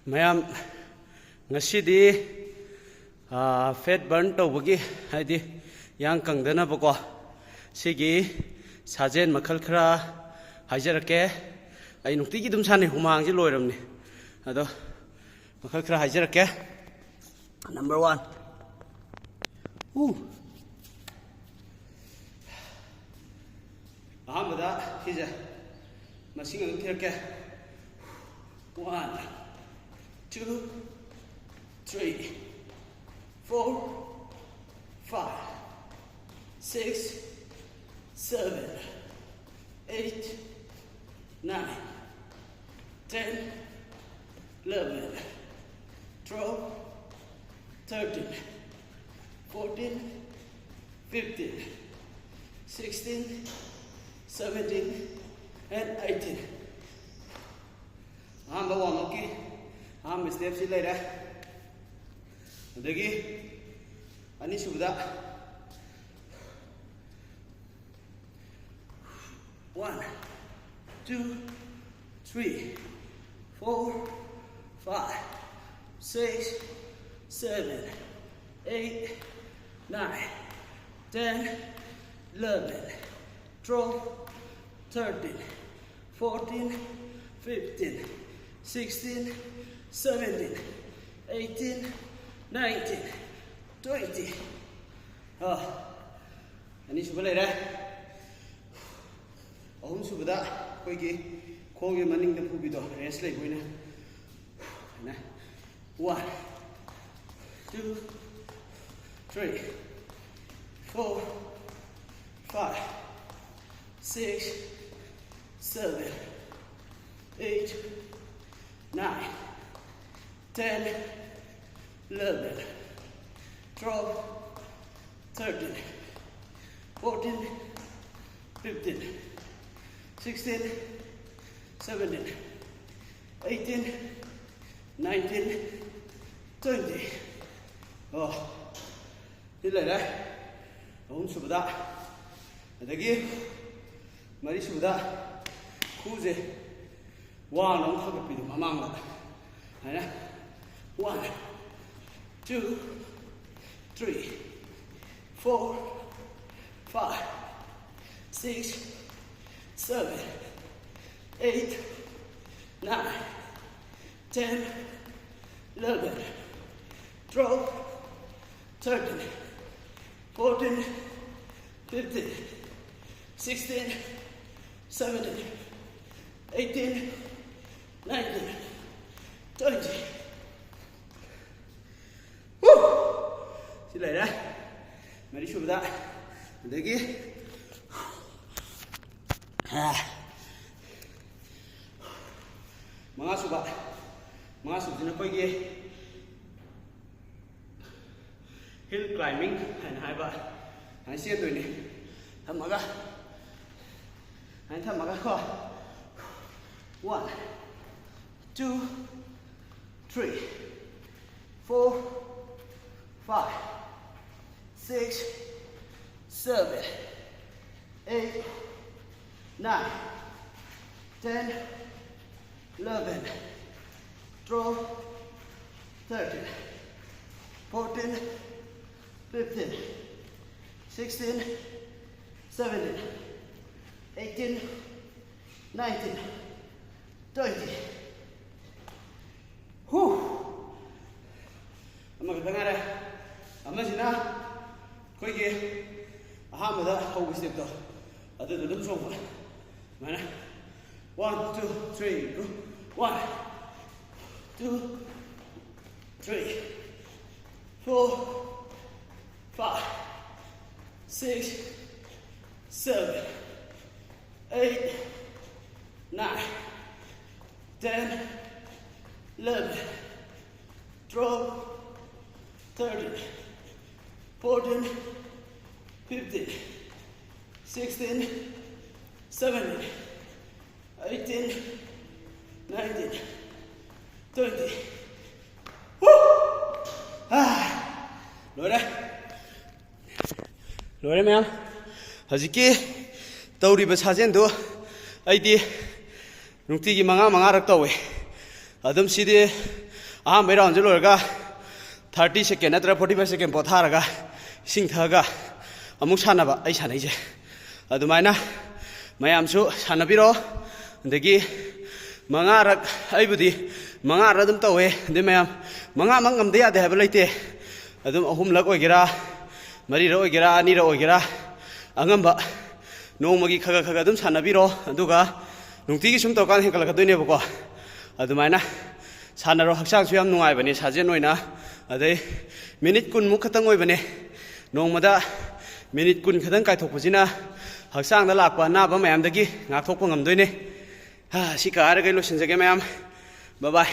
Mayam ngasiga fat burn tawbagi haidi yang kangdana bako sigi sajen makhal khara haijarake ai nuktigi dum sane humang ji loiramni ado makhal khara haijarake. Number 1 ahamada hija masing ang thirke 1 2 3 4 5 6 7 8 9 10 11 12 13 14 15 16 17 and 18. I'm the one, okay? I'm a step later. Dagi, I need to do that. 1, 2, 3, 4, 5, 6, 7, 8, 9, 10, 11, 12, 13, 14, 15, 16, 17, 18, 19, 20. Ani subale ra. Ahum subada koi ki khong ye maning da phubi do rest lai boina. Na. 1 2 3 4 5 6 7 8 9 10 11 12 13 14 15 16 17 18 19 20. Đi lại đây. Ông sụp đã. Ở kia. Mà đi sụp đã. Khu gì? Wow, nó không được bị mà mang lại. Này nè. 1 2 3 4 5 6 7 8 9 10 11 12 13 14 15 16 17 18 19 20. Xin lại đây. Mày đi chụp đã. Đấy kia. Mga suba. Mga suba na koy kia. Hill climbing hành hai ba. Hành xiên rồi nè. Thầm mà ra. Hành thầm mà ra kho. 1 2 3 4 5 6 7 8 9 10 11 12 13 14 15 16 17 18 19 20. Ama ka ngara. Ama sina koi ge ahamada hobi step to. Adu dum song fa. Mana? 1 2 3 go. 1 2 3 4 5 6 7 8 9 10 11 12 13 14 15 16 17 18 19 20. Rồi đấy. Rồi đấy mày. Hajiki tawri ba sajen do ai di nungti gi manga rak tawe. Adam sidi ꯑꯍꯥꯟꯕ ꯔꯥꯎꯟꯁꯦ ꯂꯣꯏꯔꯒ 30 ꯁꯦꯀꯦꯟ ꯅꯠꯇ꯭ꯔꯒ 45 ꯁꯦꯀꯦꯟ ꯄꯣꯊꯥꯔꯒ ꯏꯁꯤꯡ ꯊꯛꯑꯒ ꯑꯃꯨꯛ ꯁꯥꯟꯅꯕ ꯑꯩ ꯁꯥꯟꯅꯩꯁꯦ ꯑꯗꯨꯃꯥꯏꯅ ꯃꯌꯥꯝꯁꯨ ꯁꯥꯟꯅꯕꯤꯔꯣ ꯑꯗꯒꯤ 5ꯔꯛ ꯑꯩꯕꯨꯗꯤ 5ꯔꯛ ꯑꯗꯨꯝ ꯇꯧꯋꯦ ꯑꯗꯩ ꯃꯌꯥꯝ 5ꯃꯛ ꯉꯝꯗ ꯌꯥꯗꯦ ꯍꯥꯏꯕ ꯂꯩꯇꯦ ꯑꯗꯨꯝ 3ꯂꯛ ꯑꯣꯏꯒꯦꯔꯥ 4ꯔꯛ ꯑꯣꯏꯒꯦꯔꯥ 2ꯔꯛ ꯑꯣꯏꯒꯦꯔꯥ ꯑꯉꯝꯕ ꯅꯣꯡꯃꯒꯤ ꯈꯒ ꯑꯗꯨꯝ ꯁꯥꯟꯅꯕꯤꯔꯣ ꯑꯗꯨꯒ ꯅꯨꯡꯇꯤꯒꯤ ꯁꯨꯝ ꯇꯧꯔꯀꯥꯟꯗ ꯍꯦꯟꯒꯠꯂꯛꯀꯗꯣꯏꯅꯦꯕꯀꯣ ꯑꯗꯨꯃꯥꯏꯅ ꯁꯥꯟꯅꯔꯣ ꯍꯛꯆꯥꯡꯁꯨ ꯌꯥꯝ ꯅꯨꯡꯉꯥꯏꯕꯅꯦ ꯁꯥꯖꯦꯟ ꯑꯣꯏꯅ ꯑꯗꯩ ꯃꯤꯅꯤꯠ 10ꯃꯨꯛ ꯈꯛꯇꯪ ꯑꯣꯏꯕꯅꯦ ꯅꯣꯡꯃꯗ ꯃꯤꯅꯤꯠ 10 ꯈꯛꯇꯪ ꯀꯥꯏꯊꯣꯛꯄꯁꯤꯅ ꯍꯛꯆꯥꯡꯗ ꯂꯥꯛꯄ ꯑꯅꯥꯕ ꯃꯌꯥꯝꯗꯒꯤ ꯉꯥꯛꯊꯣꯛꯄ ꯉꯝꯗꯣꯏꯅꯦ ꯁꯤ ꯀꯥꯔꯒ ꯂꯣꯏꯁꯤꯟꯖꯒꯦ ꯃꯌꯥꯝ ꯕꯥꯏ ꯕꯥꯏ